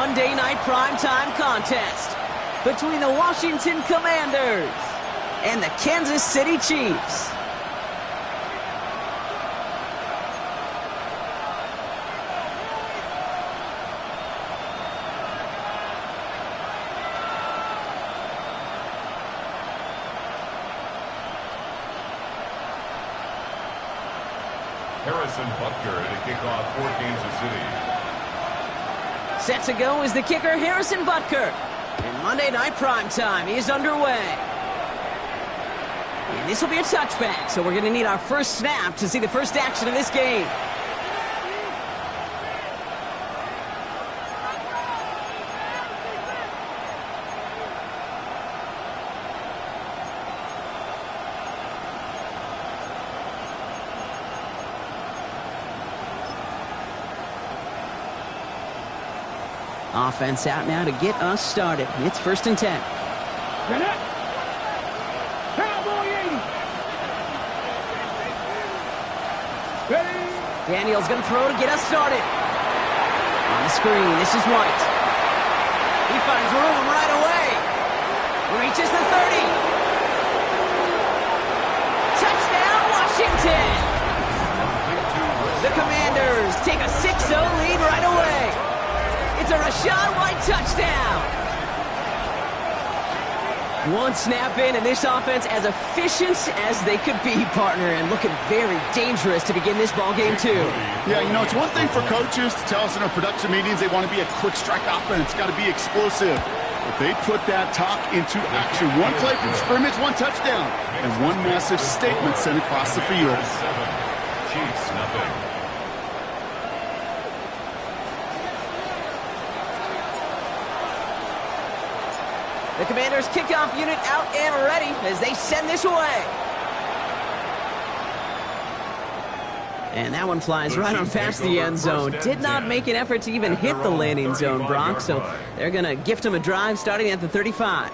Monday night primetime contest between the Washington Commanders and the Kansas City Chiefs. Harrison Butker to kick off for Kansas City. Set to go is the kicker, Harrison Butker. And Monday night primetime is underway. And this will be a touchback, so we're going to need our first snap to see the first action of this game. Offense out now to get us started. It's 1st and 10. Daniel's going to throw to get us started. On the screen, this is White. He finds room right away. Reaches the 30. Touchdown, Washington! The Commanders take a 6-0 lead right away. It's a Rachaad White touchdown. One snap in, and this offense as efficient as they could be, partner, and looking very dangerous to begin this ball game too. Yeah, you know, it's one thing for coaches to tell us in our production meetings they want to be a quick strike offense, got to be explosive. But they put that talk into action. One play from scrimmage, one touchdown, and one massive statement sent across the field. Chiefs, nothing. The Commanders' kickoff unit out and ready as they send this away. And that one flies right on past the end zone. Did not make an effort to even hit the landing zone, Brock, so they're going to gift him a drive starting at the 35.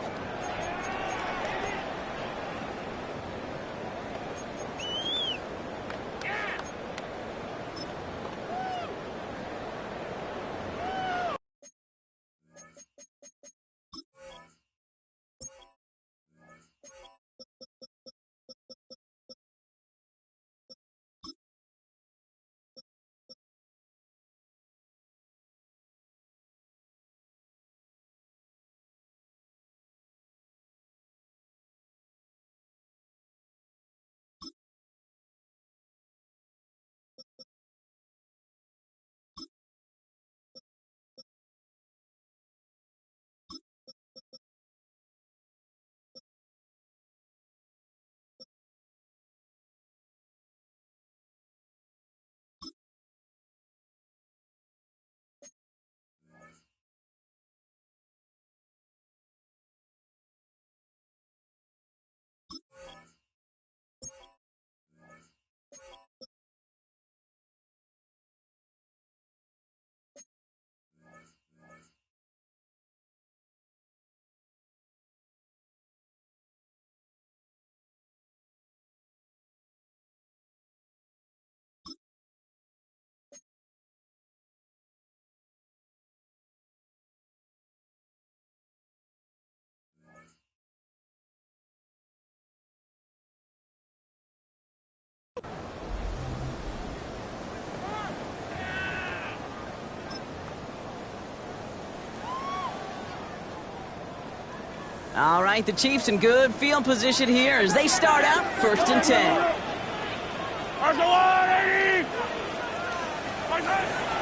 All right, the Chiefs in good field position here as they start out 1st and 10.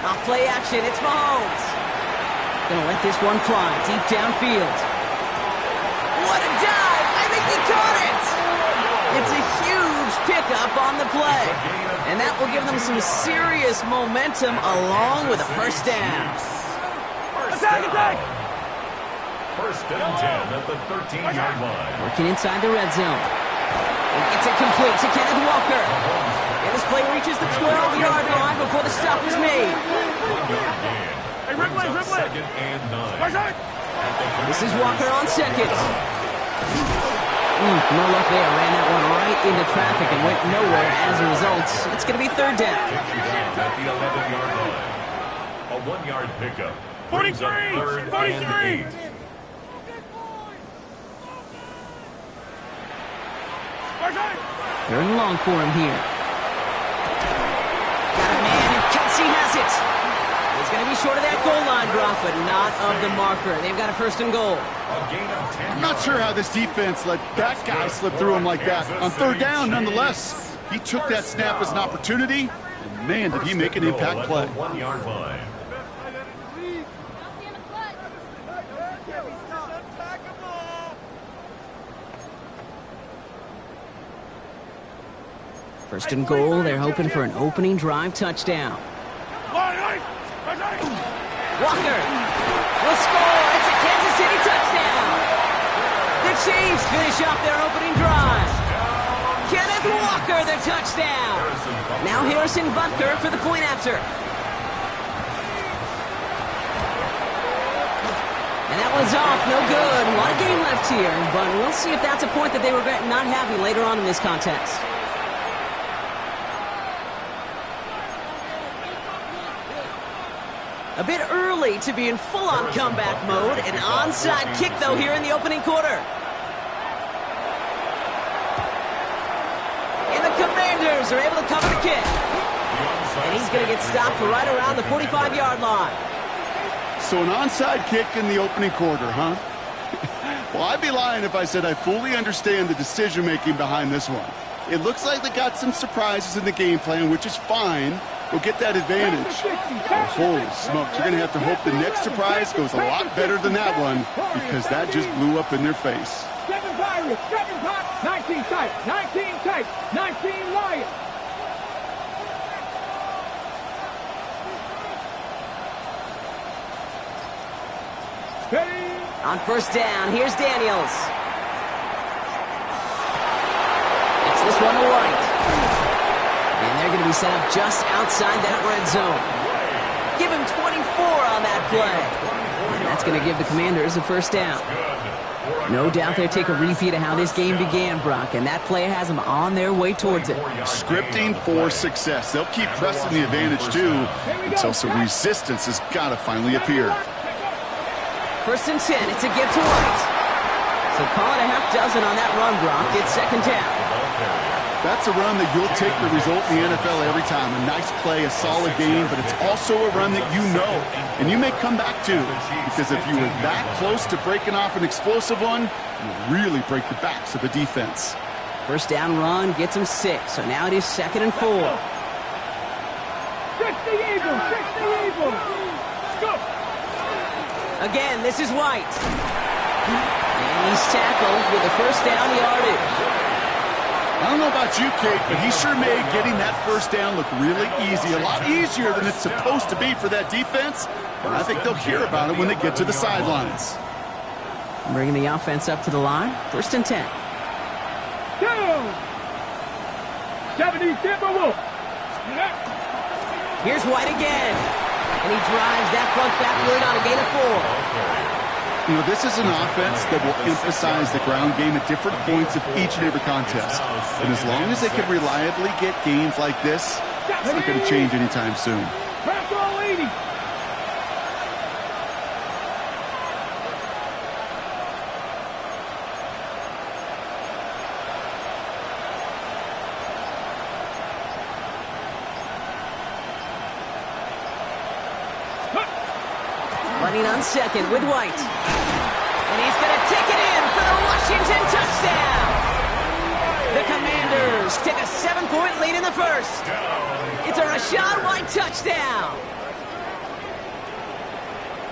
Off play action, it's Mahomes. Gonna let this one fly deep downfield. What a dive! I think he caught it! It's a huge pickup on the play. And that will give them some serious momentum along with a first down. Attack! 1st and 10 at the 13-yard line. Working inside the red zone. It's incomplete to Kenneth Walker. And this play reaches the 12-yard line before the stop is made. 1-yard gain. Hey, Ripley! 2nd and 9. This is Walker on second. No luck there. Ran that one right into traffic and went nowhere as a result. It's going to be 3rd down. At the 11-yard line. A 1-yard pickup. Brings up third and 8. They're in long for him here. Got a man, and Kelsey has it. He's going to be short of that goal line, Brock, but not of the marker. They've got a first and goal. I'm not sure how this defense let that guy slip through him like that. On third down, nonetheless, he took that snap as an opportunity, and man, did he make an impact play. 1 yard line. First and goal, they're hoping for an opening drive touchdown. Walker will score. It's a Kansas City touchdown. The Chiefs finish off their opening drive. Kenneth Walker, the touchdown. Now Harrison Butker for the point after. And that one's off, no good. A lot of game left here, but we'll see if that's a point that they regret not having later on in this contest. A bit early to be in full-on comeback mode. An onside kick, though, here in the opening quarter. And the Commanders are able to cover the kick. And he's going to get stopped right around the 45-yard line. So an onside kick in the opening quarter, huh? Well, I'd be lying if I said I fully understand the decision-making behind this one. It looks like they got some surprises in the game plan, which is fine. We'll get that advantage. But holy smokes, you're going to have to hope the next surprise goes a lot better than that one, because that just blew up in their face. 7 Pirates, 7 Pop, 19 tight, 19 tight, 19 Lions. On first down, here's Daniels. It's this one to White. And they're going to be set up just outside that red zone. Give him 24 on that play. And that's going to give the Commanders a first down. No doubt they'll take a repeat of how this game began, Brock, and that play has them on their way towards it. Scripting for success. They'll keep pressing the advantage, too, until some resistance has got to finally appear. First and 10, it's a give to White. So call it a half dozen on that run, Brock. It's second down. That's a run that you'll take the result in the NFL every time. A nice play, a solid game, but it's also a run that you know, and you may come back to, because if you were that close to breaking off an explosive one, you really break the backs of the defense. First down run gets him 6, so now it is second and 4. 6 the Eagles, 6 the Eagles. Go. Again, this is White. And he's tackled with a first down yardage. I don't know about you, Kate, but he sure made getting that first down look really easy. A lot easier than it's supposed to be for that defense. And I think they'll hear about it when they get to the sidelines. Bringing the offense up to the line. First and 10. 70 Timberwolves. Here's White again. And he drives that front backward on a gain of 4. You know, this is an offense that will emphasize the ground game at different points of each and every contest. And as long as they can reliably get gains like this, it's not going to change anytime soon. Running on second with White. And he's going to take it in for the Washington touchdown. The Commanders take a 7-point lead in the first. It's a Rachaad White touchdown.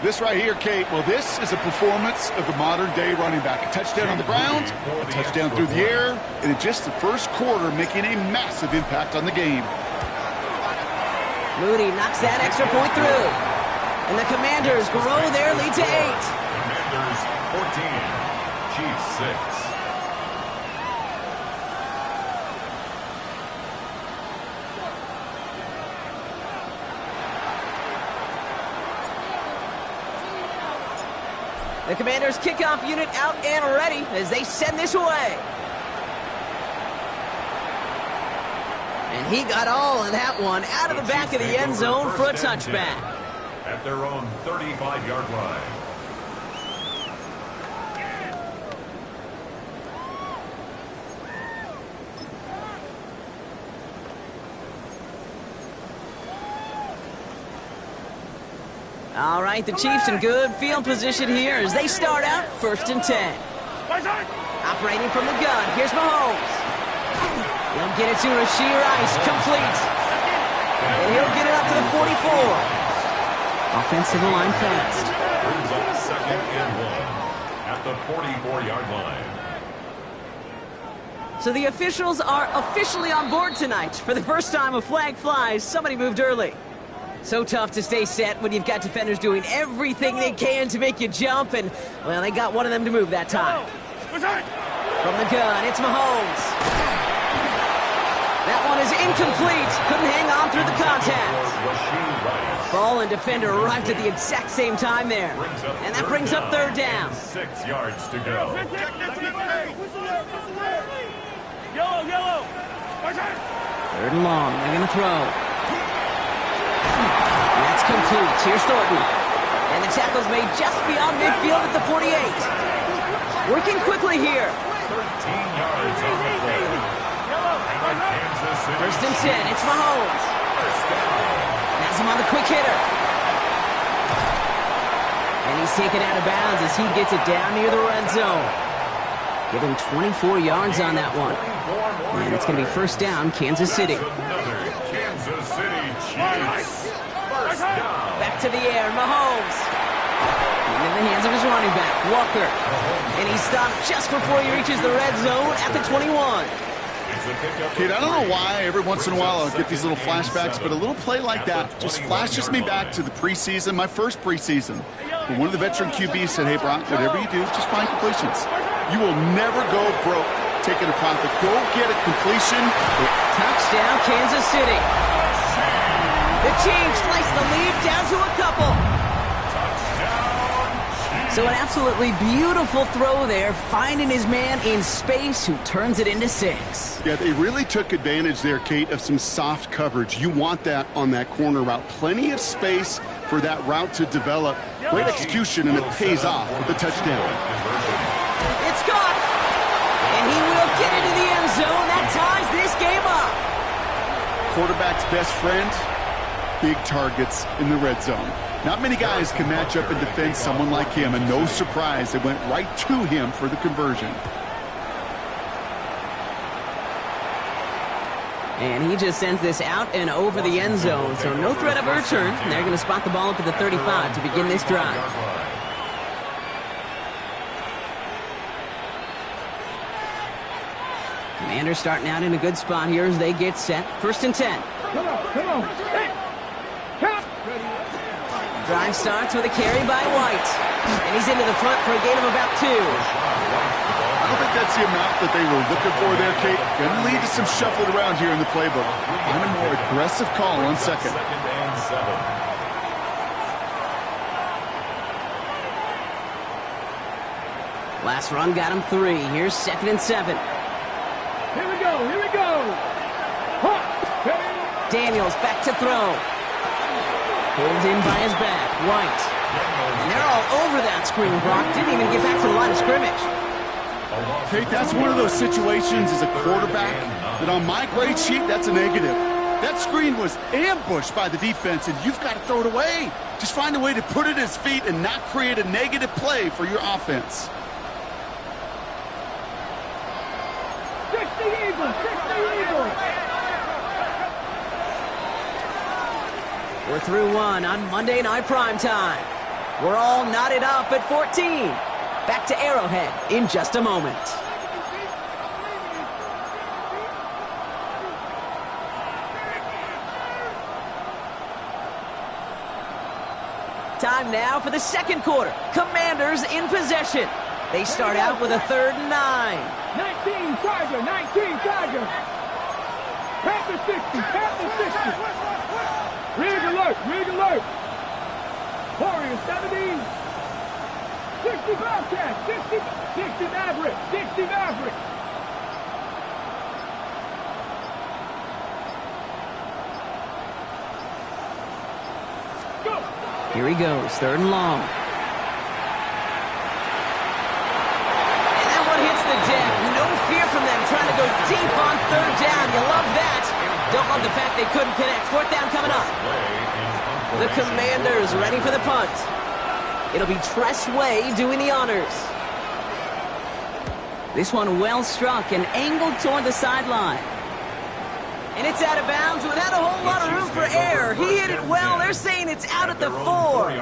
This right here, Kate, well, this is a performance of the modern-day running back. A touchdown on the ground, a touchdown through the air, and in just the first quarter, making a massive impact on the game. Moody knocks that extra point through. And the Commanders grow their lead to 8. Commanders 14, Chiefs 6. The Commanders kickoff unit out and ready as they send this away. And he got all of that one out of the back of the end zone for a touchback. their own 35-yard line. All right, the Chiefs in good field position here as they start out 1st and 10. Operating from the gun, here's Mahomes. He'll get it to Rashee Rice, complete. And he'll get it up to the 44. Offensive line fast. Brings up 2nd and 1 at the 44-yard line. So the officials are officially on board tonight. For the first time a flag flies, somebody moved early. So tough to stay set when you've got defenders doing everything they can to make you jump, and, well, they got one of them to move that time. From the gun, it's Mahomes. That one is incomplete. Couldn't hang on through the contact. Ball and defender arrived at the exact same time there. And that brings up 3rd down. 6 yards to go. Yellow. 3rd and long. They're going to throw. That's complete. Here's Thornton. And the tackle's made just beyond midfield at the 48. Working quickly here. 13 yards on the play. Kansas City 1st and 10. It's Mahomes. Has him on the quick hitter. And he's taken out of bounds as he gets it down near the red zone. Give him 24 yards on that one. And it's going to be 1st down, Kansas City. Another Kansas City Chiefs. 1st down. Back to the air, Mahomes. And in the hands of his running back, Walker. And he's stopped just before he reaches the red zone at the 21. Kid, I don't know why every once in a while I'll get these little flashbacks, but a little play like that just flashes me back to the preseason, my first preseason. When one of the veteran QBs said, hey, Brock, whatever you do, just find completions. You will never go broke taking a profit. Go get a completion. Touchdown, Kansas City. The Chiefs slice the lead down to a couple. So an absolutely beautiful throw there, finding his man in space who turns it into 6. Yeah, they really took advantage there, Kate, of some soft coverage. You want that on that corner route. Plenty of space for that route to develop. Great execution, and it pays off with the touchdown. It's caught. And he will get into the end zone. That ties this game up. Quarterback's best friend, big targets in the red zone. Not many guys can match up and defend someone like him, and no surprise, they went right to him for the conversion. And he just sends this out and over the end zone, so no threat of a return. They're going to spot the ball up at the 35 to begin this drive. Commanders starting out in a good spot here as they get set. 1st and 10. Come on. Hey. Count. Drive starts with a carry by White. And he's into the front for a gain of about 2. I don't think that's the amount that they were looking for there, Kate. Going to lead to some shuffling around here in the playbook. Find a more aggressive call on 2nd. 2nd and 7. Last run got him 3. Here's 2nd and 7. Here we go. Daniels back to throw. Pulled in by his back. White. And they're all over that screen, Brock. Didn't even get back to the line of scrimmage. Kate, that's one of those situations as a quarterback that on my grade sheet, that's a negative. That screen was ambushed by the defense, and you've got to throw it away. Just find a way to put it at his feet and not create a negative play for your offense. 60 Eagles. We're through one on Monday Night Primetime. We're all knotted up at 14. Back to Arrowhead in just a moment. Time now for the 2nd quarter. Commanders in possession. They start out with a 3rd and 9. 19 Tiger. Panther 60. Rig alert. Warriors 70. 60 Bobcats. 60 Maverick. Go. Here he goes, 3rd and long. And that one hits the deck. No fear from them trying to go deep on 3rd down. You love that. Don't love the fact they couldn't connect. 4th down coming up. The Commanders ready for the punt. It'll be Tress Way doing the honors. This one well struck and angled toward the sideline. And it's out of bounds without a whole lot of room for error. He hit it well. They're saying it's out at the 4.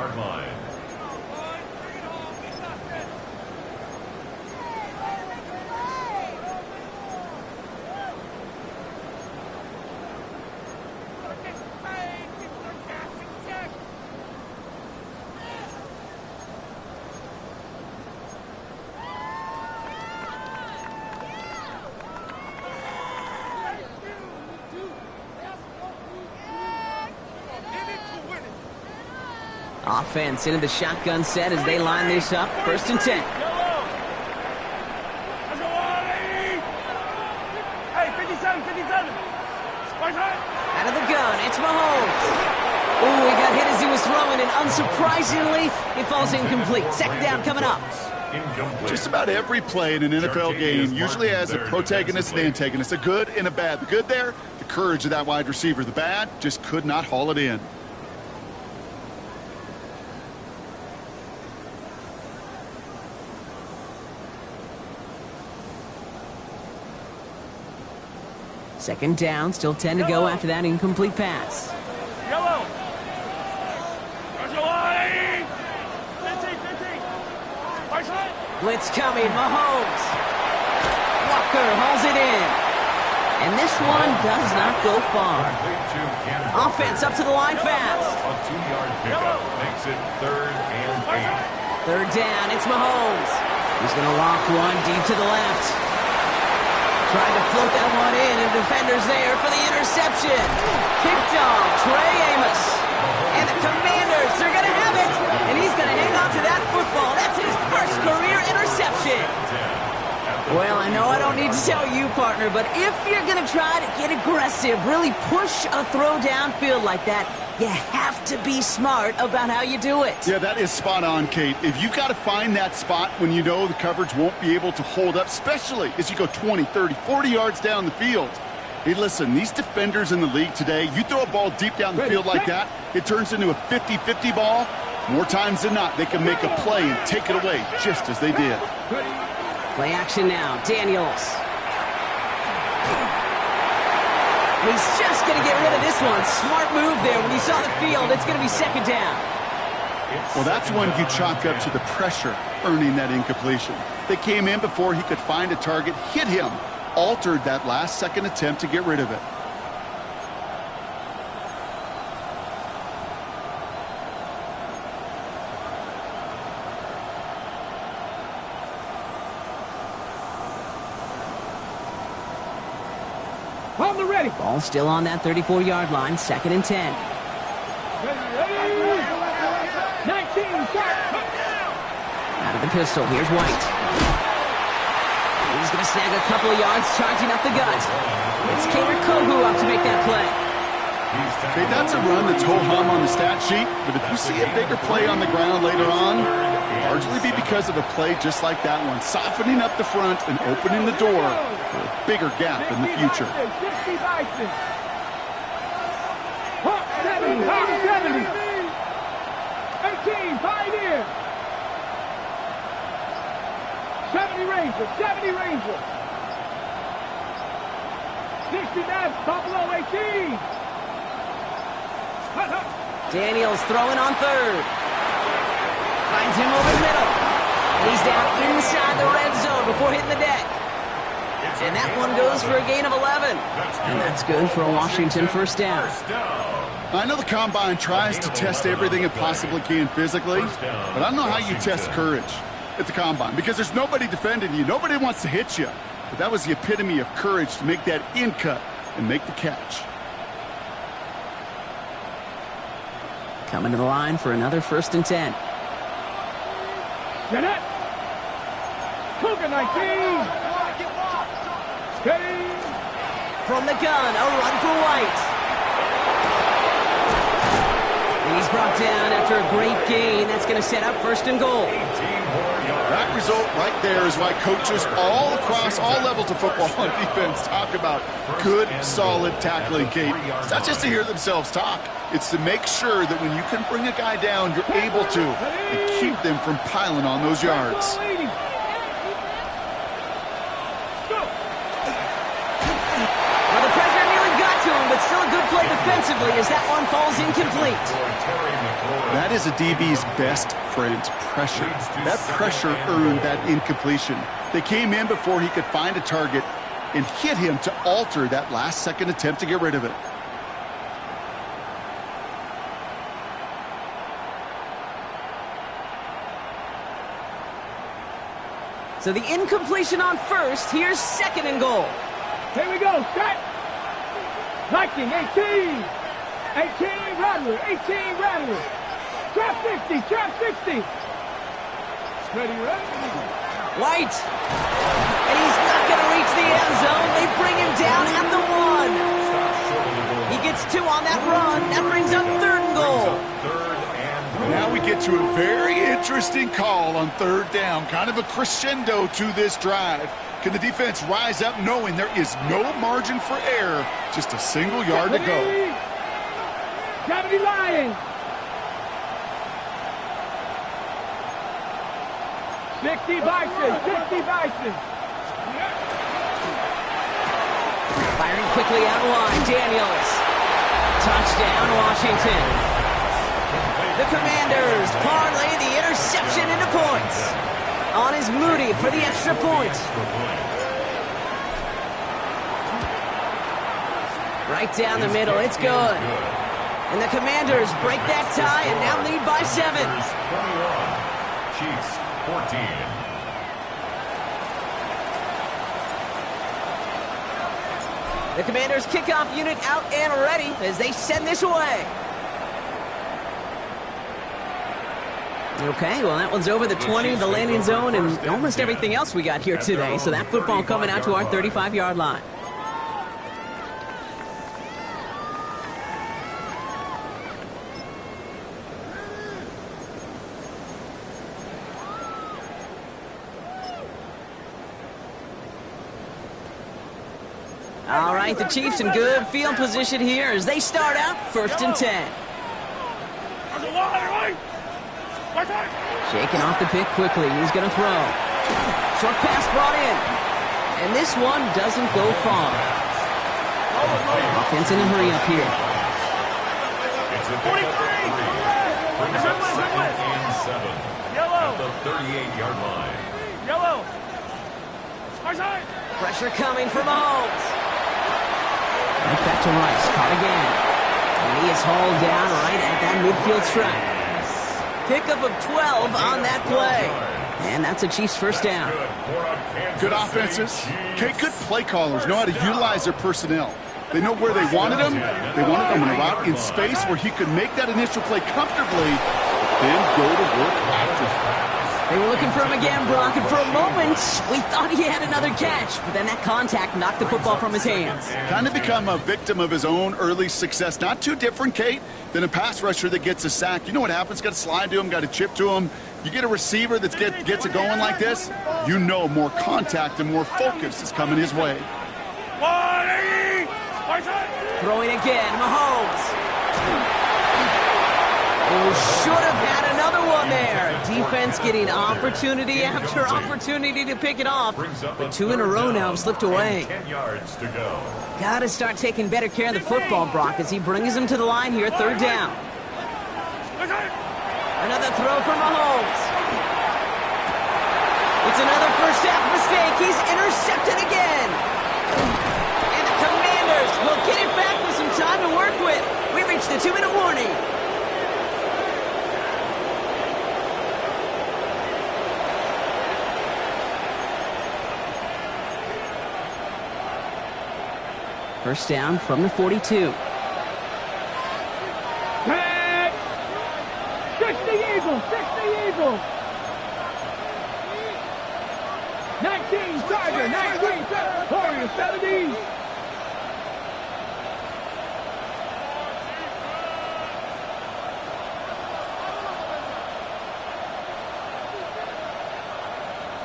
Offense into the shotgun set as they line this up. 1st and 10. Hey, 57, 57. Out of the gun, it's Mahomes. Ooh, he got hit as he was throwing, and unsurprisingly, it falls incomplete. 2nd down coming up. Just about every play in an NFL game usually has a protagonist and antagonist, a good and a bad. The good there, the courage of that wide receiver. The bad, just could not haul it in. Second down, still 10 to go after that incomplete pass. Yellow. Blitz coming, Mahomes. Walker hauls it in. And this one does not go far. Offense up to the line fast. A 2-yard pickup makes it 3rd and 8. 3rd down, it's Mahomes. He's going to loft one deep to the left. Tried to float that one in, and defenders there for the interception. Picked off Trey Amos. And the Commanders, they're going to have it. And he's going to hang on to that football. That's his first career interception. Well, I know I don't need to tell you, partner, but if you're going to try to get aggressive, really push a throw downfield like that, you have to be smart about how you do it. Yeah, that is spot on, Kate. If you've got to find that spot when you know the coverage won't be able to hold up, especially as you go 20, 30, 40 yards down the field. Hey, listen, these defenders in the league today, you throw a ball deep down the field like that, it turns into a 50-50 ball. More times than not, they can make a play and take it away, just as they did. Play action now, Daniels. He's just going to get rid of this one. Smart move there. When he saw the field, it's going to be 2nd down. Well, that's when you chalk up to the pressure earning that incompletion. They came in before he could find a target, hit him, altered that last-second attempt to get rid of it. On the ready. Ball still on that 34-yard line, 2nd and 10. 19, start. Out of the pistol, here's White. He's going to snag a couple of yards, charging up the gut. It's Kader Kohu up to make that play. Okay, that's a run that's ho-hum on the stat sheet, but if you see a bigger play on the ground later on, largely be because of a play just like that one, softening up the front and opening the door for a bigger gap in the future. 60 Bison. Hawk 70, Hawk 70. 18, Pioneer. 70 Ranger, 70 Ranger. 69, Buffalo 18. Daniels throwing on 3rd. Finds him over the middle. And he's down inside the red zone before hitting the deck. And that one goes for a gain of 11. And that's good for a Washington 1st down. I know the Combine tries to test everything it possibly can physically, but I don't know how you test courage at the Combine because there's nobody defending you. Nobody wants to hit you. But that was the epitome of courage to make that in cut and make the catch. Coming to the line for another 1st and 10. Get it. Cougar 19. Steady. From the gun, a run for White. And He's brought down after a great gain. That's going to set up 1st and goal. That result right there is why coaches all across all levels of football on defense talk about good, solid tackling, Kate. It's not just to hear themselves talk. It's to make sure that when you can bring a guy down, you're able to and keep them from piling on those yards. Well, the pressure nearly got to him, but still a good play defensively as that one falls incomplete. That is a DB's best friend, pressure. That pressure earned that incompletion. They came in before he could find a target and hit him to alter that last-second attempt to get rid of it. So the incompletion on 1st. Here's 2nd and goal. Here we go, start. 19, 18. 18, Rattler, 18, Rattler. Trap 60, trap 60. Ready, ready. White. And he's not going to reach the end zone. They bring him down at the 1. He gets 2 on that run. That brings up 3rd and goal. Now we get to a very interesting call on 3rd down. Kind of a crescendo to this drive. Can the defense rise up knowing there is no margin for error? Just a single yard to go. Gravity Lions. 60 Bison, 60 Bison. Firing quickly out line. Daniels. Touchdown, Washington. The Commanders parlay the interception into points. On is Moody for the extra point. Right down the middle. It's good. And the Commanders break that tie and now lead by 7. 21. Chiefs 14. The Commanders' kickoff unit out and ready as they send this away. Okay, well, that one's over the 20, the landing zone, and almost everything else we got here today. So that football coming out to our 35-yard line. All right, the Chiefs in good field position here as they start out 1st and 10. Shaking off the pick quickly. He's going to throw. Short pass brought in. And this one doesn't go far. Offense in a hurry up here. It's a pick up of 3. Brings up 2nd and 7. At the 38-yard line. Yellow. Pressure coming from Mahomes. Right back to Rice. Caught again. And he is hauled down right at that midfield stripe. Pickup of 12 on that play. And that's a Chiefs 1st down. Good offenses. Okay, good play callers know how to utilize their personnel. They know where they wanted them. They wanted them in a route in space where he could make that initial play comfortably, then go to work after. They were looking for him again, Brock, and for a moment, we thought he had another catch, but then that contact knocked the football from his hands. Kind of become a victim of his own early success. Not too different, Kate, than a pass rusher that gets a sack. You know what happens? Got to slide to him, got to chip to him. You get a receiver that gets it going like this, you know more contact and more focus is coming his way. Throwing again, Mahomes. Oh, should have had another one there. Defense getting opportunity after opportunity to pick it off. But 2 in a row now have slipped away. 10 yards to go. Got to start taking better care of the football, Brock, as he brings him to the line here, 3rd down. Another throw for Mahomes. It's another first-half mistake. He's intercepted again. And the Commanders will get it back with some time to work with. We reached the 2-minute warning. First down from the 42. 60 Eagles, 60 Eagles. 19 Tiger, 19 Warrior, 70.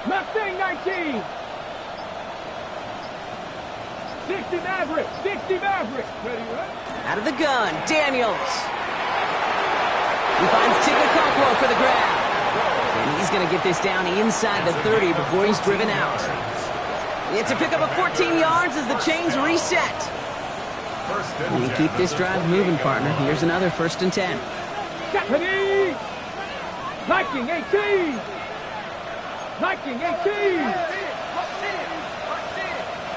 Mustang 19. 60 Maverick. 60 Maverick. Ready, right? Out of the gun, Daniels. He finds Tigakokwo for the grab. And he's going to get this down inside the 30 before he's driven out. It's a pickup of 14 yards as the chains reset. And you keep this drive moving, partner. Here's another 1st and 10. Japanese. Viking 18. Viking 18.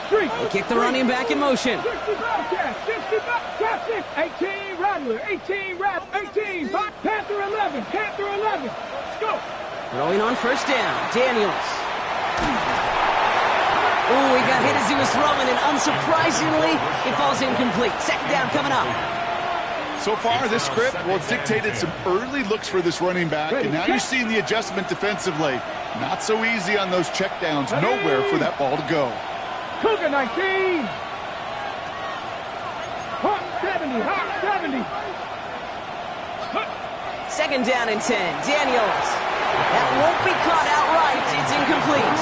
Street. They kick the running back in motion. 60 Bobcat. 60 Bobcat. 18 Rattler. 18 Rattler. 18 Panther 11. Panther 11. Let's go. Rolling on 1st down. Daniels. Oh, he got hit as he was throwing, and unsurprisingly, it falls incomplete. 2nd down coming up. So far, this script, well, it's dictated some early looks for this running back, and now you're seeing the adjustment defensively. Not so easy on those checkdowns. Nowhere for that ball to go. Cougar 19. Hawk 70. Hawk 70. 2nd down and 10. Daniels. That won't be caught outright. It's incomplete.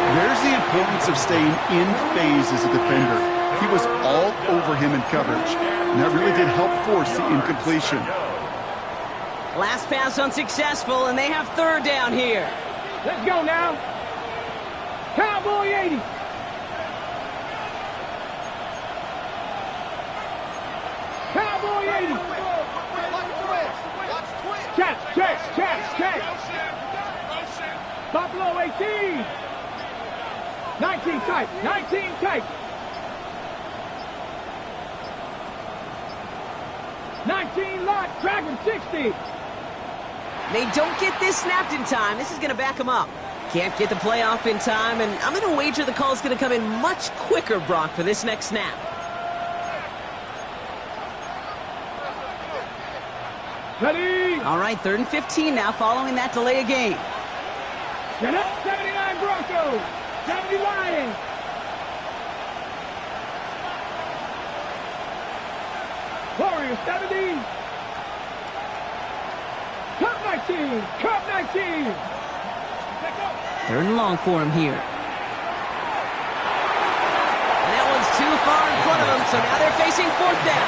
There's the importance of staying in phase as a defender. He was all over him in coverage, and that really did help force the incompletion. Last pass unsuccessful, and they have 3rd down here. Let's go now. Cowboy 80. Cowboy 80. Catch. Buffalo 18. 19 tight. 19 tight. 19 lot. Dragon 60. They don't get this snapped in time. This is going to back them up. Can't get the play off in time, and I'm going to wager the call is going to come in much quicker, Brock, for this next snap. Ready. All right, 3rd and 15 now following that delay of game. Get up. 79 Broncos. 70 Lions. Warriors 70. Cup 19. Cup 19. 3rd and long for him here. And that one's too far in front of him, so now they're facing 4th down.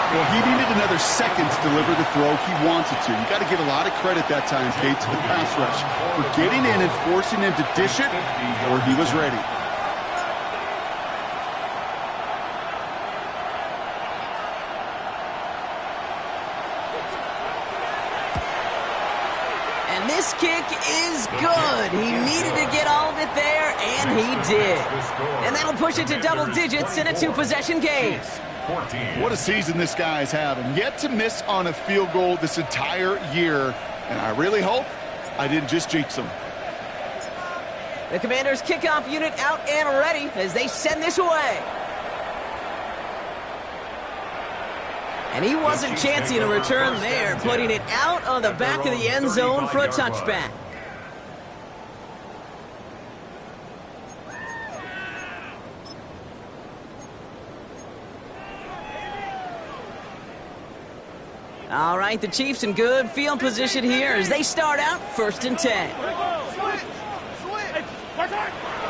Well, he needed another second to deliver the throw he wanted to. You got to give a lot of credit that time, Kate, to the pass rush for getting in and forcing him to dish it before he was ready. And this kick is good. He needed to get all of it there, and he did. And that'll push it to double digits in a 2-possession game. What a season this guy's having. Yet to miss on a field goal this entire year. And I really hope I didn't just jinx him. The Commanders' kickoff unit out and ready as they send this away. And he wasn't chancing a return there, putting it out on the back of the end zone for a touchback. All right, the Chiefs in good field position here as they start out 1st and 10.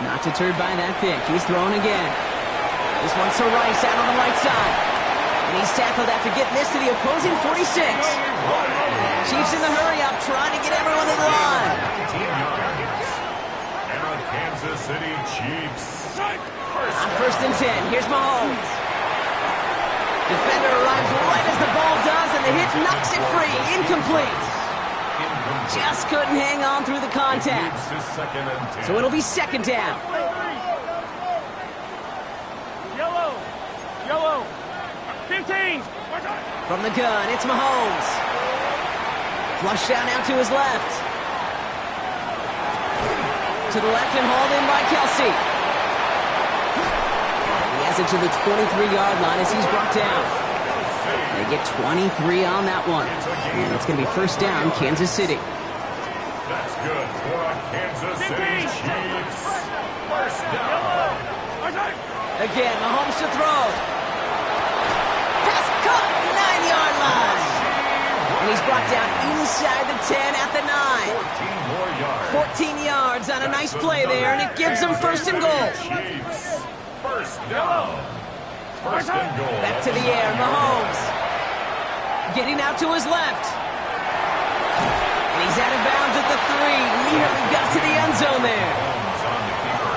Not deterred by that pick. He's thrown again. This one's to Rice out on the right side. And he's tackled after getting this to the opposing 46. Chiefs in the hurry-up, trying to get everyone in line. And the Kansas City Chiefs. On 1st and 10, here's Mahomes. Defender arrives right as the ball does, and the hit knocks it free. Incomplete. Just couldn't hang on through the contact. So it'll be 2nd down. Yellow. 15. From the gun, it's Mahomes. Flushed out now to his left. To the left and hauled in by Kelsey. He has it to the 23-yard line as he's brought down. They get 23 on that one. And it's going to be 1st down, Kansas City. That's good for a Kansas City Chiefs. 1st down. Again, Mahomes to throw. Pass caught, 9-yard line. And he's brought down inside the 10 at the 9. 14 more yards. 14 yards on a nice play there, and it gives them first and goal. Chiefs. First down. First and goal. Back to the air, Mahomes. Getting out to his left. And he's out of bounds at the 3. Nearly got to the end zone there.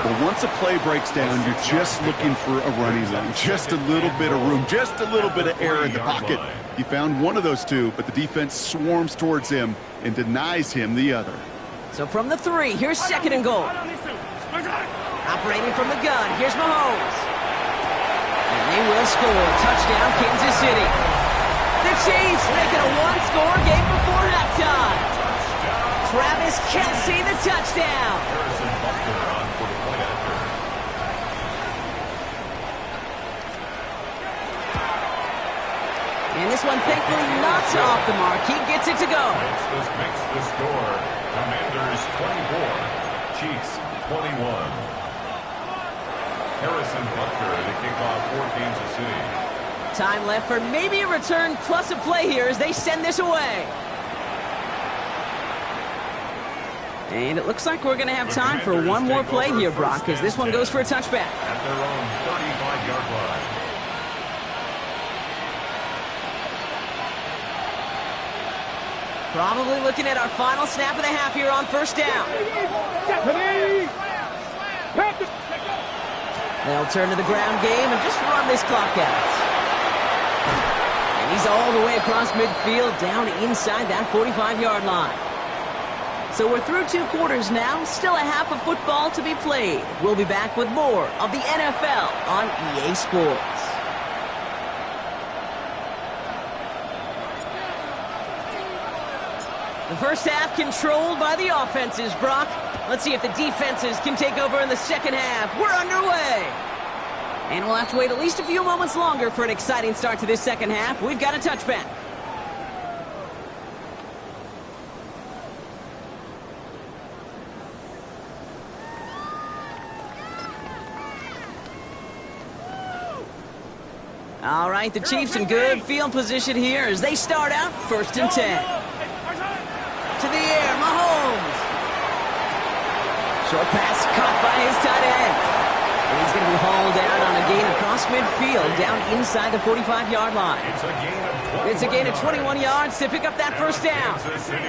Well, once a play breaks down, you're just looking for a running lane. Just a little bit of room, just a little bit of air in the pocket. He found one of those two, but the defense swarms towards him and denies him the other. So from the 3, here's second and goal. Operating from the gun, here's Mahomes. And they will score. Touchdown, Kansas City. The Chiefs make it a one-score game before halftime. Travis Kelce, the touchdown. Harrison Butker on for the point after. And this one thankfully not off the mark. He gets it to go. Makes the score. Commanders 24. Chiefs 21. Harrison Butker to kick off for Kansas City. Time left for maybe a return plus a play here as they send this away. And it looks like we're going to have time for one more play here, Brock, because this one goes for a touchback. At their own 35-yard line. Probably looking at our final snap of the half here on first down. They'll turn to the ground game and just run this clock out. And he's all the way across midfield, down inside that 45-yard line. So we're through 2 quarters now, still a half of football to be played. We'll be back with more of the NFL on EA Sports. The first half controlled by the offenses, Brock. Let's see if the defenses can take over in the second half. We're underway. And we'll have to wait at least a few moments longer for an exciting start to this second half. We've got a touchback. All right, the Chiefs in good field position here as they start out first and 10. To the air, Mahomes. Short pass caught by his tight end. And he's going to be hauled down on a gain across midfield, down inside the 45-yard line. It's a gain of 21 yards to pick up that first down.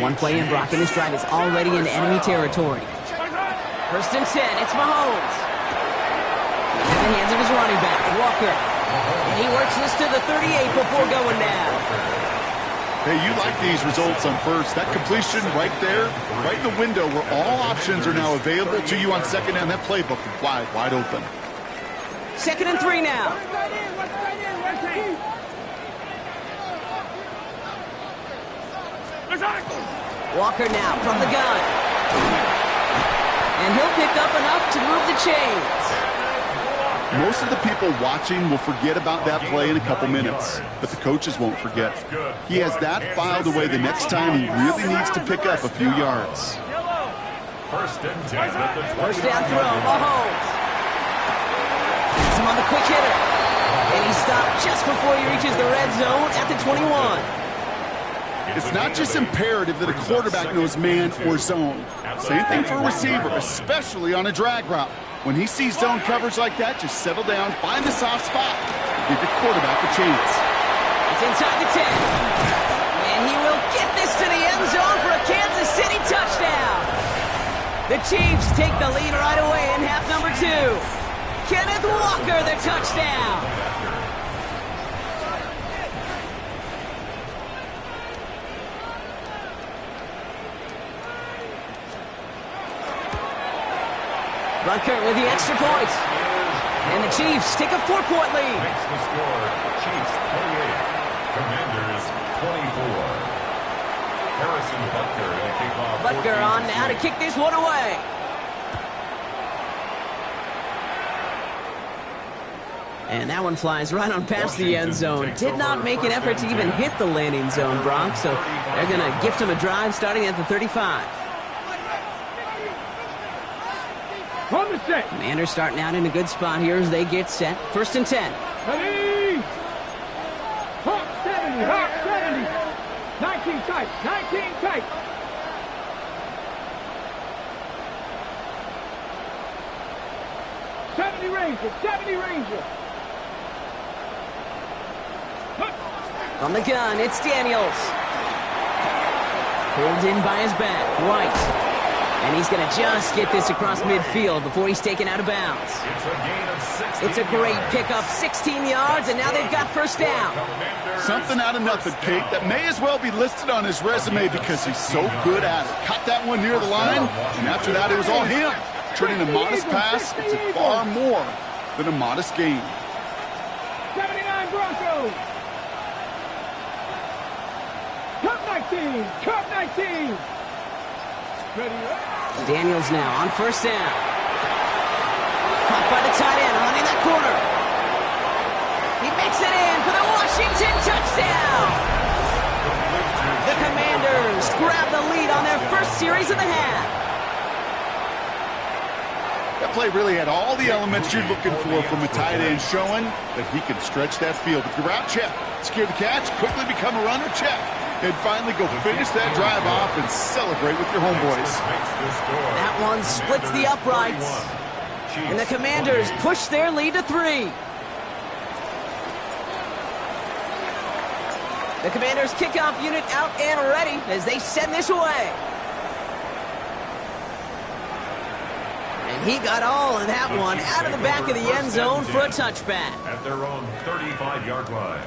One play in, Brock, and this drive is already in enemy territory. First and 10, it's Mahomes. In the hands of his running back, Walker. And he works this to the 38 before going down. Hey, you like these results on first. That completion right there, right in the window where all options are now available to you on second down. That playbook is wide open. Second and 3 now. Walker now from the gun. And he'll pick up enough to move the chains. Most of the people watching will forget about that play in a couple minutes, but the coaches won't forget. He has that filed away the next time he really needs to pick up a few yards. First and 10. First down throw, Mahomes. He's him on the quick hitter. And he stopped just before he reaches the red zone at the 21. It's not just imperative that a quarterback knows man or zone. Same thing for a receiver, especially on a drag route. When he sees zone coverage like that, just settle down, find the soft spot, and give your quarterback a chance. It's inside the 10. And he will get this to the end zone for a Kansas City touchdown. The Chiefs take the lead right away in half number 2. Kenneth Walker, the touchdown. Butker with the extra point. And the Chiefs take a 4-point lead. Makes the score. Chiefs 28. Commanders 24. Harrison Butker to kick off. Butker on now to kick this one away. And that one flies right on past the end zone. Did not make an effort to even hit the landing zone, Bronx. So they're going to gift him a drive starting at the 35. Commanders starting out in a good spot here as they get set. First and 10. Ready? Hawk 70, Hawk 70. 19 tight, 19 tight. 70 Ranger, 70 Ranger. On the gun, it's Daniels. Pulled in by his back, White. And he's going to just get this across midfield before he's taken out of bounds. It's a great pickup, 16 yards, and now they've got first down. Something out of nothing, Kate, that may as well be listed on his resume because he's so good at it. Caught that one near the line, and after that, it was all him. Turning a modest pass into far more than a modest gain. 79 Broncos. Cup 19, Cup 19. Ready up. Daniels now on first down. Caught by the tight end, running that corner. He makes it in for the Washington touchdown. The Commanders grab the lead on their first series of the half. That play really had all the elements you're looking for from a tight end, showing that he can stretch that field. With your route check, secure the catch, quickly become a runner check, and finally go finish that drive off and celebrate with your homeboys. That one splits the uprights. And the Commanders push their lead to 3. The Commanders kickoff unit out and ready as they send this away. And he got all of that one out of the back of the end zone for a touchback. At their own 35-yard line.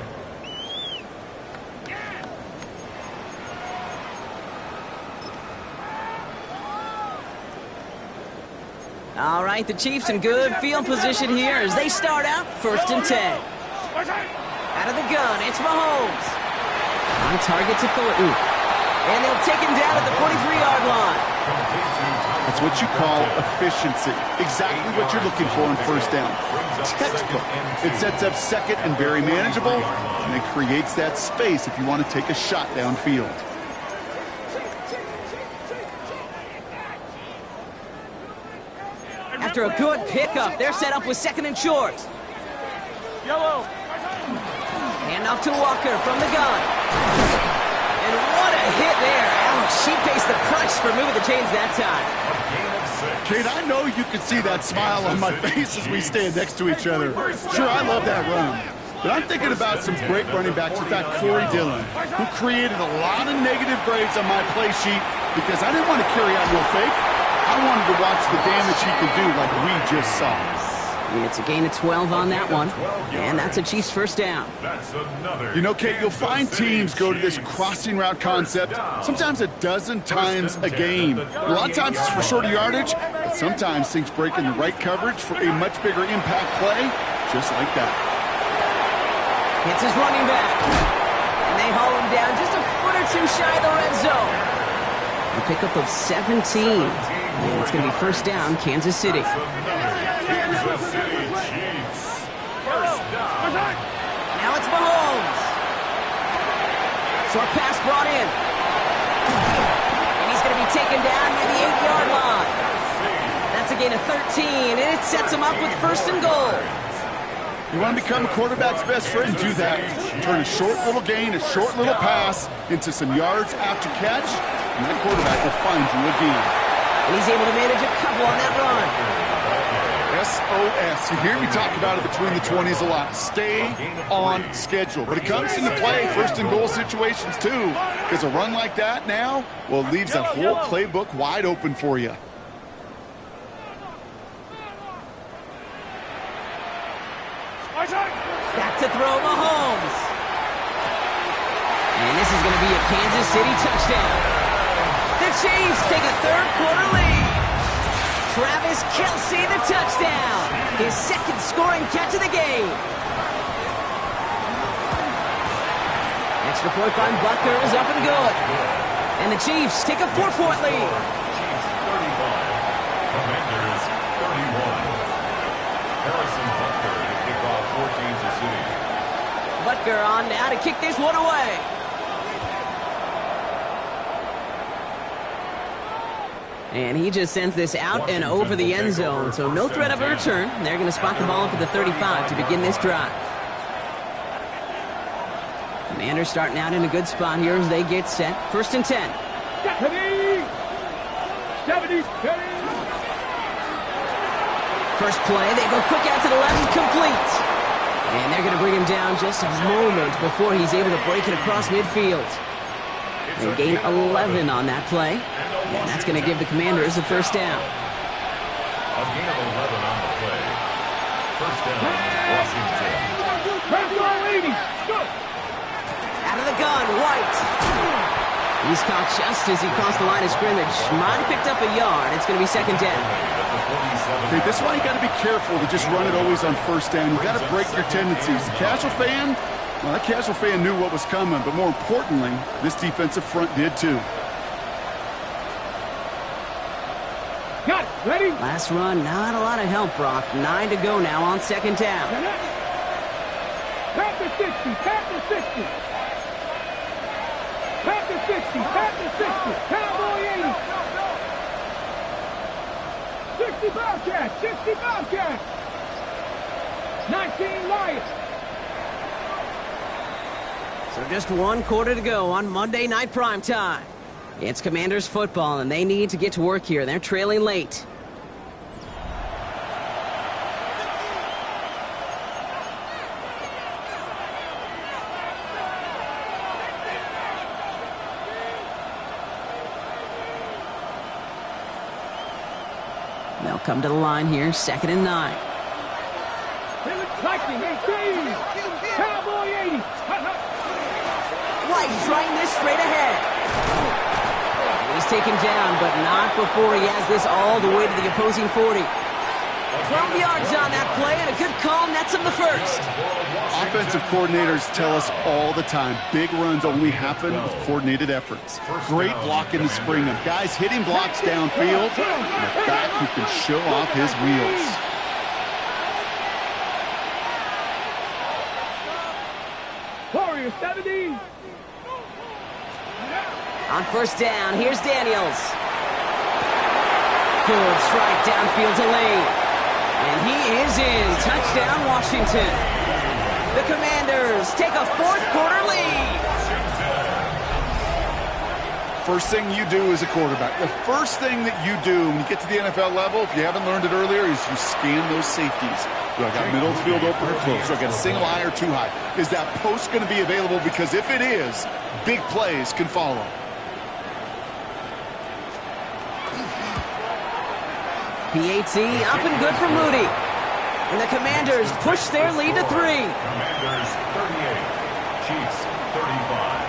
All right, the Chiefs in good field position here as they start out first and 10. Out of the gun, it's Mahomes. On target to Thornton. And they'll take him down at the 43-yard line. That's what you call efficiency. Exactly what you're looking for in first down. Textbook. It sets up second and very manageable, and it creates that space if you want to take a shot downfield. After a good pickup, they're set up with second and short. Yellow. Hand off to Walker from the gun. And what a hit there. Ouch, she pays the price for moving the chains that time. Kate, I know you can see that smile on my face as we stand next to each other. Sure, I love that run. But I'm thinking about some great running backs with that Corey Dillon, who created a lot of negative grades on my play sheet because I didn't want to carry out no fake. I wanted to watch the damage he could do like we just saw. It's a gain of 12 on that one, and that's a Chiefs first down. You know, Kate, you'll find teams go to this crossing route concept sometimes a dozen times a game. A lot of times it's for shorter yardage, but sometimes things break in the right coverage for a much bigger impact play, just like that. It's his running back, and they haul him down just a foot or two shy of the red zone. A pickup of 17, and it's going to be first down, Kansas City. Kansas City Chiefs. First down. Now it's Mahomes. Short pass brought in. And he's going to be taken down near the 8-yard line. That's a gain of 13, and it sets him up with first and goal. You want to become a quarterback's best friend? Do that. Turn a short little gain, a short little pass into some yards after catch, and that quarterback will find you again. And he's able to manage a couple on that run. SOS. You hear me talk about it between the 20s a lot. Stay on schedule. But it comes into play first and goal situations too. Because a run like that now, well, leaves that whole playbook wide open for you. Back to throw Mahomes. And this is going to be a Kansas City touchdown. The Chiefs take a third-quarter lead. Travis Kelce, the touchdown. His second scoring catch of the game. Extra point by Butker is up and good. And the Chiefs take a 4-point lead. Chiefs 35. Commanders 31. Harrison Butker to kick off for Kansas City. Butker on now to kick this one away. And he just sends this out and over the end zone, so no threat of a return. They're going to spot the ball up at the 35 to begin this drive. Commanders starting out in a good spot here as they get set. First and 10. 70. First play, they go quick out to the left, complete. And they're going to bring him down just a moment before he's able to break it across midfield. They gain 11 on that play, and that's going to give the Commanders a first down. A gain of 11 on the play. First down, Washington. Out of the gun, White. He's caught just as he crossed the line of scrimmage. Might have picked up a yard. It's going to be second down. Okay, this is why you got to be careful to just run it always on first down. You got to break your tendencies. The casual fan, well, that casual fan knew what was coming, but more importantly, this defensive front did too. Got it. Ready? Last run, not a lot of help, Brock. 9 to go now on second down. Past the 60, past the 60. Past the 60, past the 60. Cowboy 80. 60 Bobcats, 60 Bobcats. 19 Lions. So just 1 quarter to go on Monday Night Primetime. It's Commanders football, and they need to get to work here. They're trailing late. They'll come to the line here, 2nd and 9. Lightning 18. Cowboy 80. White trying this straight ahead. And he's taken down, but not before he has this all the way to the opposing 40. 12 yards on that play, and a good call nets him the first. Offensive coordinators tell us all the time, big runs only happen with coordinated efforts. Great blocking to spring them. Guys hitting blocks downfield, and a back who can show off his wheels. Warrior 70. On first down, here's Daniels. Good strike downfield to Lane. And he is in. Touchdown, Washington. The Commanders take a 4th quarter lead. First thing you do as a quarterback, the first thing that you do when you get to the NFL level, if you haven't learned it earlier, is you scan those safeties. Do I got middle field open or close? Do I got a single high or too high? Is that post going to be available? Because if it is, big plays can follow. PAT up and good for Moody. And the Commanders push their lead to 3. Commanders 38, Chiefs 35.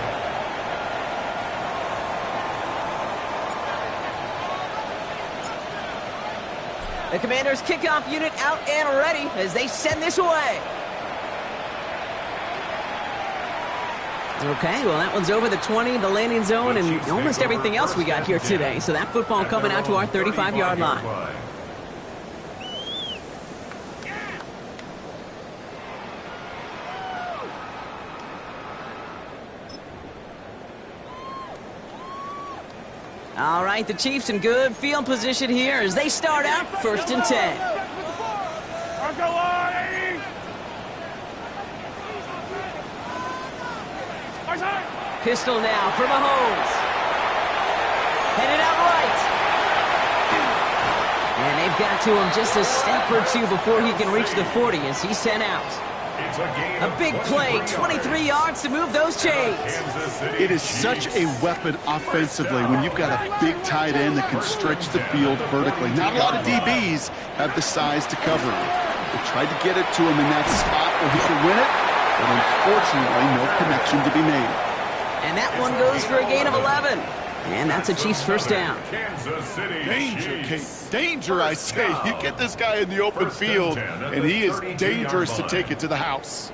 The Commanders kickoff unit out and ready as they send this away. Okay, well, that one's over the 20, the landing zone, and almost everything else we got here today. So that football coming out to our 35-yard line. All right, the Chiefs in good field position here as they start out 1st and 10. Pistol now for Mahomes. Headed out right. And they've got to him just a step or two before he can reach the 40 as he's sent out. A big play, 23 yards to move those chains. It is such a weapon offensively when you've got a big tight end that can stretch the field vertically. Not a lot of DBs have the size to cover it. They tried to get it to him in that spot where he could win it, but unfortunately no connection to be made. And that one goes for a gain of 11. And that's a Chiefs first down. Danger, Kate. Danger, I say. You get this guy in the open field, and he is dangerous to take it to the house.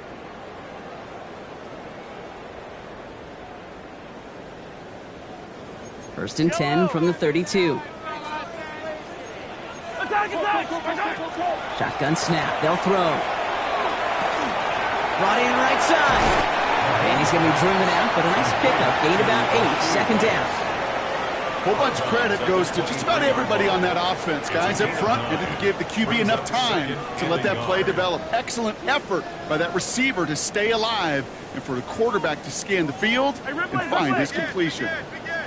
First and 10 from the 32. Shotgun snap. They'll throw. Brought in right side. And he's going to be driven out, but a nice pickup. Gain about 8. Second down. Whole bunch of credit goes to just about everybody on that offense. Guys up front didn't give the QB enough time to let that play develop. Excellent effort by that receiver to stay alive and for the quarterback to scan the field and find his completion.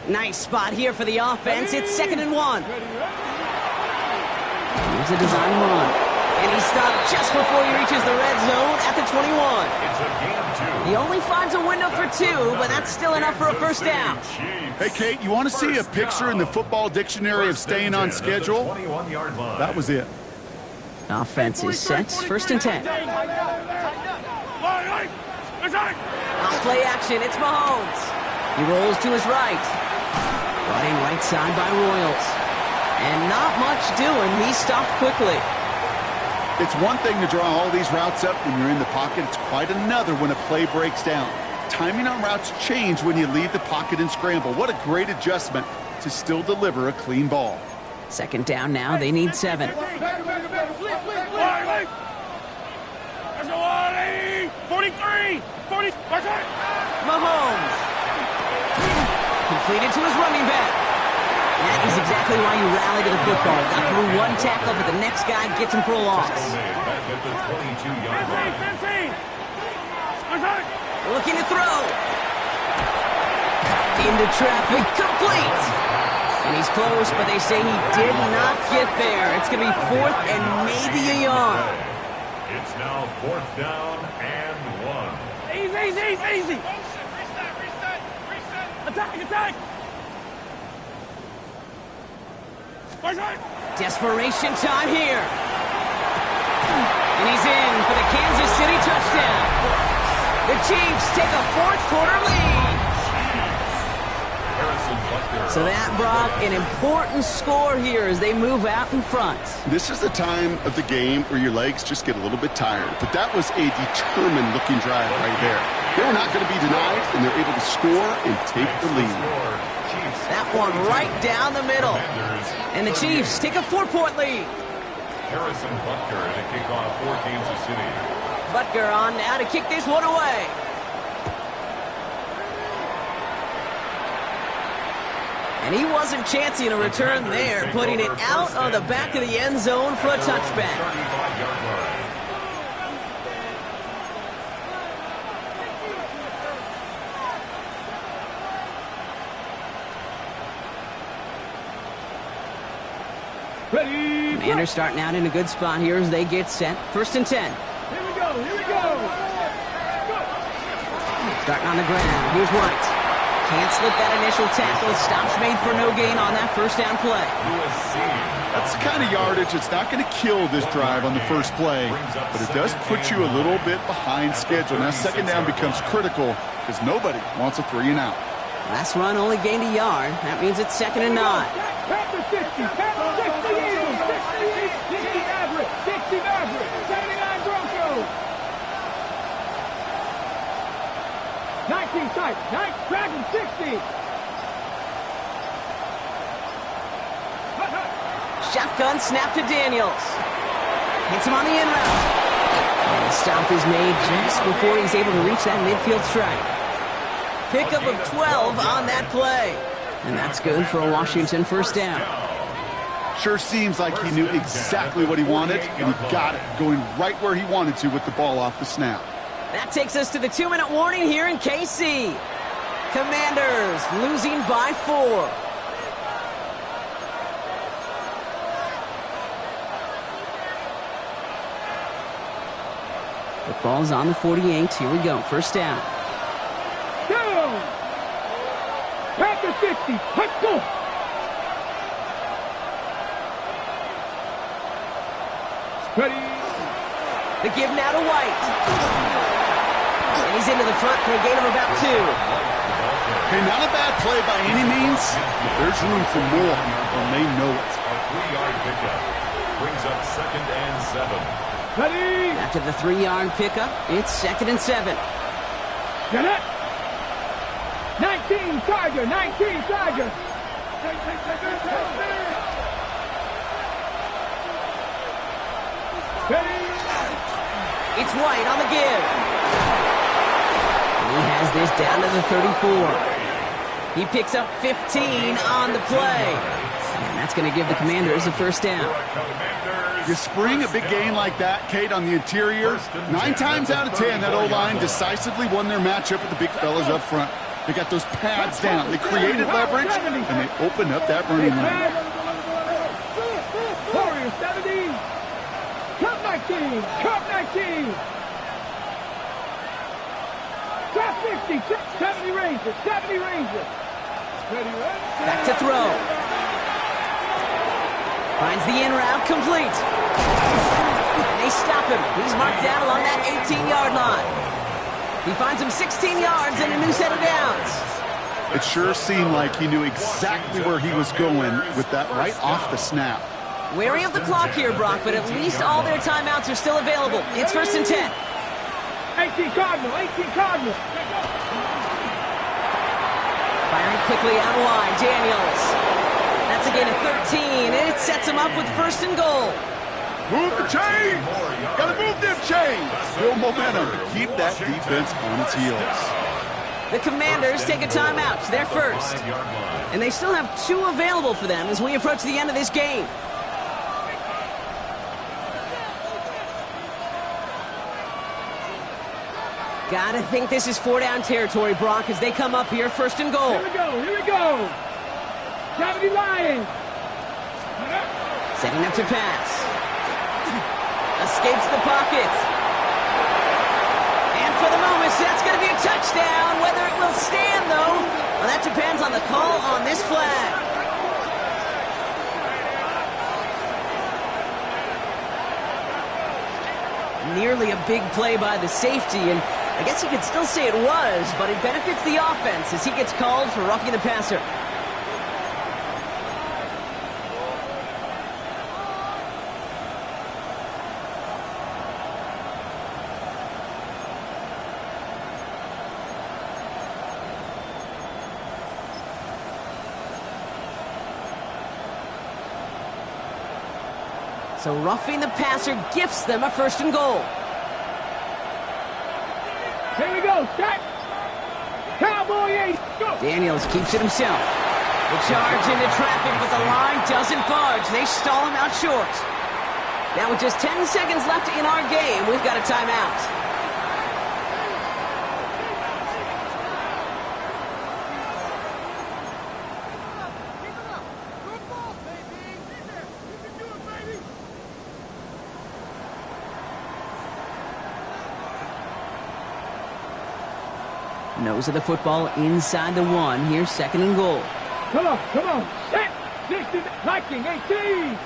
Nice spot here for the offense. It's 2nd and 1. Here's a design run. And he's stopped just before he reaches the red zone at the 21. It's a gain 2. He only finds a window for 2, but that's still enough for a first down. Hey, Kate, you want to see a picture in the football dictionary of staying on schedule? 21-yard line. That was it. Offense is set. First and 10. On play action, it's Mahomes. He rolls to his right. Brought in right side by Royals. And not much doing. He stopped quickly. It's one thing to draw all these routes up when you're in the pocket. It's quite another when a play breaks down. Timing on routes change when you leave the pocket and scramble. What a great adjustment to still deliver a clean ball. Second down now. They need 7. 43! Mahomes. Completed to his running back. That is exactly why you rally to the football. Got through one tackle, but the next guy gets him for a loss. Back at the 22-yard line. Looking to throw. Into traffic. Complete. And he's close, but they say he did not get there. It's going to be 4th and maybe a yard. It's now 4th down and 1. Easy! Attack! Desperation time here. And he's in for the Kansas City touchdown. The Chiefs take a 4th quarter lead. So that brought an important score here as they move out in front. This is the time of the game where your legs just get a little bit tired. But that was a determined-looking drive right there. They were not going to be denied, and they're able to score and take the lead. That one right down the middle. And the Chiefs take a 4-point lead. Harrison Butker to kick off for Kansas City. Butker on now to kick this one away. And he wasn't chancing a return there, putting it out on the back of the end zone for a touchback. 35-yard line. Ready? Commanders starting out in a good spot here as they get set. First and 10. Here we go! Starting on the ground. Here's White. Can't slip that initial tackle. Stops made for no gain on that first down play. That's the kind of yardage that's not going to kill this drive on the first play, but it does put you a little bit behind schedule. Now second down becomes critical because nobody wants a 3-and-out. Last run only gained a yard. That means it's 2nd and 9. Panther 60 Eagles, 60 Maverick, 79 Broncos. 19 sight, 9 Dragon 60. Shotgun snap to Daniels. Hits him on the in route. And the stop is made just before he's able to reach that midfield strike. Pickup of 12 on that play. And that's good for a Washington first down. Sure seems like he knew exactly what he wanted, and he got it, going right where he wanted to with the ball off the snap. That takes us to the 2-minute warning here in KC. Commanders losing by 4. The ball's on the 48. Here we go. First down. Down. Panther 50. Let's go. Ready. The give now to White. And he's into the front for a gain of about 2. Okay, not a bad play by any means, but there's room for more, and they know it. A 3-yard pickup brings up 2nd and 7. Ready. After the 3-yard pickup, it's 2nd and 7. Get it. 19 Tiger. Ready. It's White on the give. And he has this down to the 34. He picks up 15 on the play. And that's going to give the Commanders a first down. You spring a big gain like that, Kate, on the interior, 9 times out of 10, that O-line decisively won their matchup with the big fellas up front. They got those pads down. They created leverage, and they opened up that running lane. Warrior 70. Cut my 19. Cup 19. Top 60. 70 Rangers. 70 Rangers. Back to throw. Finds the in route complete. And they stop him. He's marked down along that 18-yard line. He finds him 16 yards and a new set of downs. It sure seemed like he knew exactly where he was going with that right off the snap. Wary of the clock here, Brock, but at least all their timeouts are still available. It's 1st and 10. 18 Cardinal. 18 Cardinal. Firing quickly out of line, Daniels. That's a gain of 13, and it sets him up with 1st and goal. Move the chains! Gotta move them chains! Build momentum to keep that defense on its heels. The Commanders take a timeout. They're first. And they still have 2 available for them as we approach the end of this game. Gotta think this is 4-down territory, Brock, as they come up here 1st and goal. Here we go. Here we go. 70 Lions. Setting up to pass. Escapes the pocket. And for the moment, that's going to be a touchdown. Whether it will stand, though, well, that depends on the call on this flag. Nearly a big play by the safety, and I guess you could still say it was, but it benefits the offense as he gets called for roughing the passer. So roughing the passer gifts them a 1st and goal. Here we go. Set. Cowboy 8. Go. Daniels keeps it himself. The charge into traffic, but the line doesn't budge. They stall him out short. Now with just 10 seconds left in our game, we've got a timeout. Nose of the football inside the 1. Here's 2nd and goal. Come on, come on. Set. 60, Viking 18.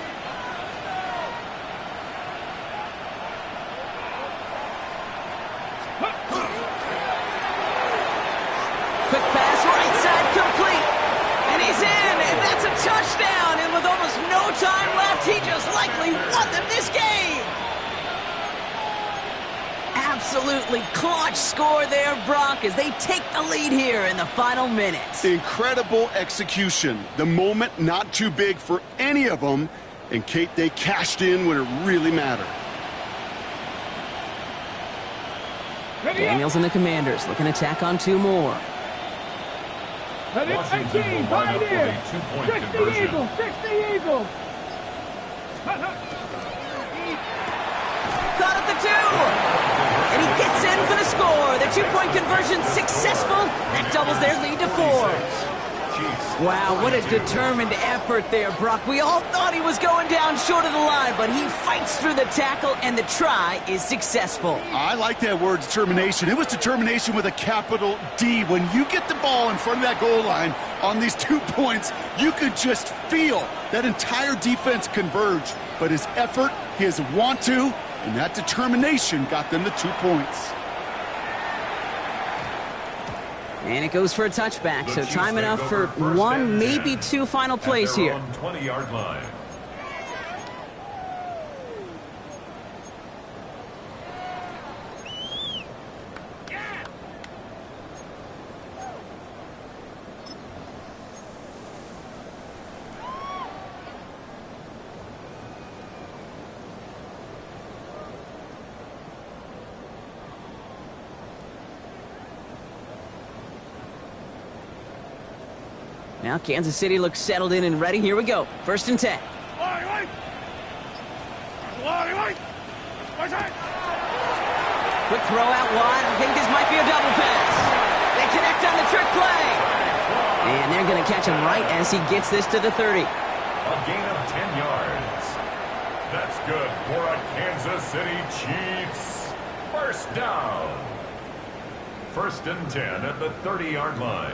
Quick pass, right side, complete. And he's in, and that's a touchdown. And with almost no time left, he just likely won them this game. Absolutely clutch score there, Brock, as they take the lead here in the final minute. Incredible execution. The moment not too big for any of them. And, Kate, they cashed in when it really mattered. Daniels and the Commanders looking to tack on 2 more. 18, Pioneer. 60 Eagles, 60 Eagles. Caught at the 2. And he gets in for the score. The 2-point conversion successful. That doubles their lead to 4. Wow, what a determined effort there, Brock. We all thought he was going down short of the line, but he fights through the tackle, and the try is successful. I like that word, determination. It was determination with a capital D. When you get the ball in front of that goal line on these 2 points, you could just feel that entire defense converge. But his effort, his want to, and that determination got them the 2 points. And it goes for a touchback, so time enough for 1, maybe 2 final plays here. 20-yard line. Now Kansas City looks settled in and ready. Here we go. 1st and 10. Quick throw out wide. I think this might be a double pass. They connect on the trick play. And they're going to catch him right as he gets this to the 30. A gain of 10 yards. That's That's good for a Kansas City Chiefs first down. 1st and 10 at the 30-yard line.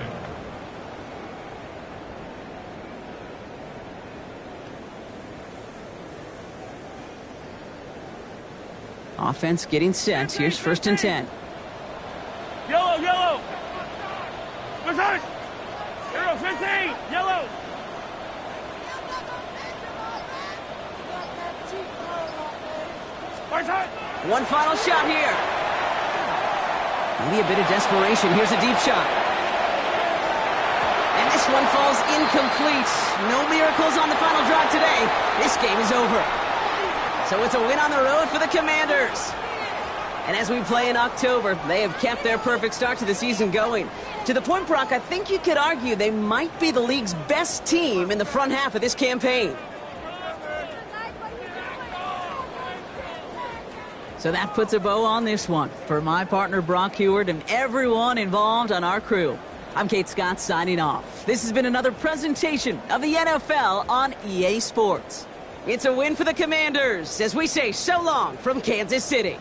Offense getting set. Here's 1st and 10. Yellow, yellow. Reverse. 15. Yellow. One final shot here. Maybe a bit of desperation. Here's a deep shot. And this one falls incomplete. No miracles on the final drive today. This game is over. So it's a win on the road for the Commanders. And as we play in October, they have kept their perfect start to the season going. To the point, Brock, I think you could argue they might be the league's best team in the front half of this campaign. So that puts a bow on this one. For my partner, Brock Heward, and everyone involved on our crew, I'm Kate Scott signing off. This has been another presentation of the NFL on EA Sports. It's a win for the Commanders as we say so long from Kansas City.